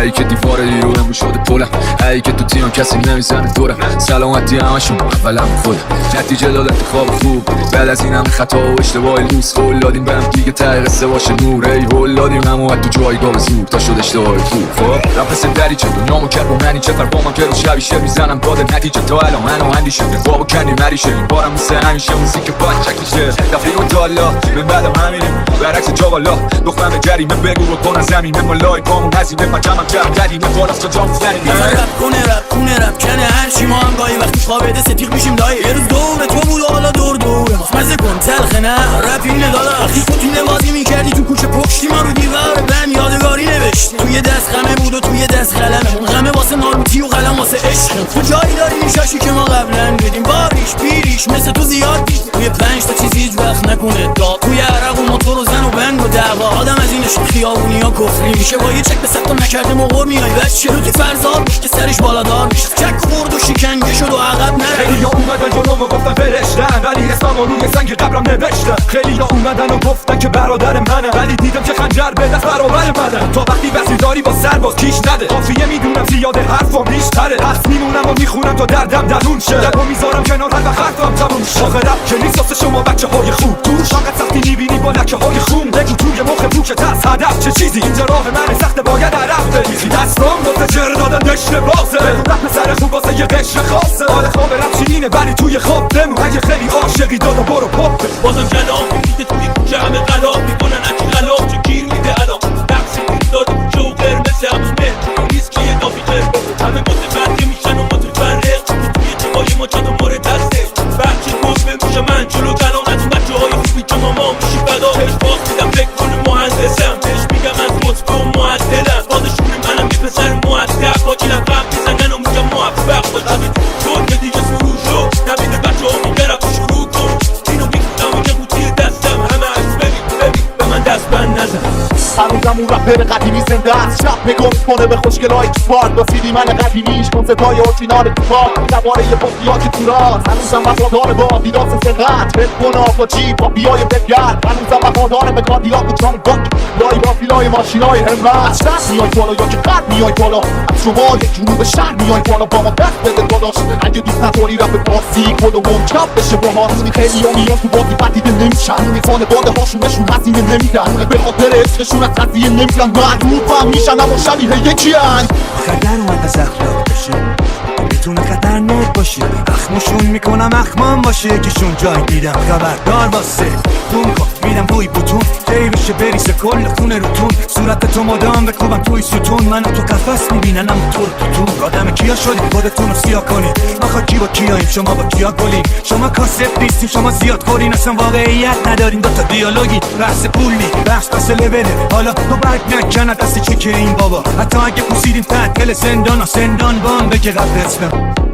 ای که دیوار رو شده پولم، ای که تو تیم کسی نمیزنه دورم، سلامتی همشون اولم خودم، نتیجه داد انتخاب خوب بعد از این همه خطا و اشتباه لوس، هول دادیم بهم دیگه ته قصه باشه نور، ای هول دادیم همو تو جایگاه زور تا شد اشتباه خوب. خب رفت مثل دری چه دنیامو کرد با منی، چه فرقامم که رو شبیشه میزنم باد نتیجه تا الان منو هندی شده بابا کنی مریشه، این بارم مثل همیشه موزیک پاک چکیشه دفعه اون تالا من بعدم همینه برعکس جا بالا دخترم جریمه بگو رو کن از زمینه مالای پامون هزینه پنجمم جرم کردیمه بالاست تا جام زنیم رپ کنه رپ کنه هرچی ما هم گاهی وقتی خوابیده ستیق میشیم دایی، یه روز دور تو بود و حالا دور ماست مزه کن تلخه نه رپ اینه دادا، وقتی تو تینه بازی میکردی تو کوچه پشتی ما رو دیوار بهم یادگاری نوشتی، توی دست غمه بود و توی دست قلمه، اون غمه واسه نارموتی و قلم واسه عشق، تو جایی داری میشاشی که ما قبلا دیدیم باریش پیریش مثل تو زیاد دید، توی 5 تا چیزی هیچ وقت نکنه داد، توی عرق و موتور و زن و بند و دعوا، آدم از اینش خیابونی ها کفری میشه، با یه چک به سخت نکرده مقر میای بچه، تو فرزاد میشه که سرش بالادار میشه، چک خورد و شکنجه شد و عقب نره، خیلی ها اومدن جلوم و گفتن فرشتن ولی اسمم روی سنگ قبرم نوشتن، خیلی ها اومدن و گفتن که برادر منم ولی دیدم که خنجر به دست برابر منم، تا وقتی وزیرداری با سرباز کیش نده، قافیه میدونم زیاده حرفم بیشتره، پس میمونم و میخونم تا دردم درون شه، لبو میذارم کنار هر وقت حرفم تموم شه، آخه رپ که نیست واسه شما بچه های خوب، توش فقط سختی میبینی با لکه های خون، بگو توی مخ پوک ترس هدف چه چیزی، اینجا راه من سخته باید عرق بریزی، دستام واسه جر دادن دشت بازه، رپ سر خوب واسه یه قشر خاصه، حال خواب رپ چینه ولی توی خواب بمون، اگه خیلی عاشقی دادا برو پاپ بازم کلام میده توی کوچه همه غلاب میکنن اکی غلاب چه گیر میده الان نقصی داده کوچه و قرمز همون مهر ریسکی دافی قرمز همه متفرقه میشن و متفرق توی جوای ما چند و مورد هسته بچه گفت میشه من جلو کلام از بچه های خوبی که ماما میشی فدا بهش باز میدم فکر کنه مهندسم بهش میگم از مطبع و معدلم بازشون منم یه پسر معدب حاجی لقب میزنن و میگم موفق باش چون که دیگه سرو شو نبیده بچه ها میگه رفت شروع کن اینو میکنم و یه قوطی دستم همه از ببین به من دست بند نزن هنوزم اون رپر قدیمی زنده است، شب نگاه میکنه به خوشگلای تو پارک با سیدی من قدیمیش کن صدای اورجینال تو پاک دواره یه پاپیا که تو راست، هنوزم وفادار با دیداس سرقت رد کن آقا جی پاپیای بگرد، هنوزم وفادار به کادیلاک و جان باک لای با فیلای ماشینای همت، شب میای بالا یا که قد میای بالا از شما یک جنوب شهر میای بالا با ما دست بده داداش، اگه دوست نداری رپ پارسی کد و منچپ بشه با ما، خیلی ها میان تو بازی بدیده نمیشن، اونی خانواده هاشونشون هزینه نمیدن، به خاطر عشقشون از قضیه نمیدن، معروفم میشن اما شبیه یکی هن خطر اومد از اخلاق بشه میتونه خطرناک باشه، اخمشون میکنم اخمام باشه یکیشون جای دیدم خبردار واسه تون کن میدم روی بوتون جایی بشه بریسه کل خونه روتون صورت تو مدام بکوبم توی ستون منو تو قفص میبینن اما تو تو آدم کیا شدی خودتون رو سیاه کنید آخه کی با کیاییم شما با کیا گلین شما کاسب نیستین شما زیاد خورین اصلا واقعیت ندارین دوتا دیالوگی بحث پول نی بحث بس لوله حالا تو برگ نکنه دست چی که این بابا حتی اگه پوسیدین تحت دل زندان بان بگه قبل اسمم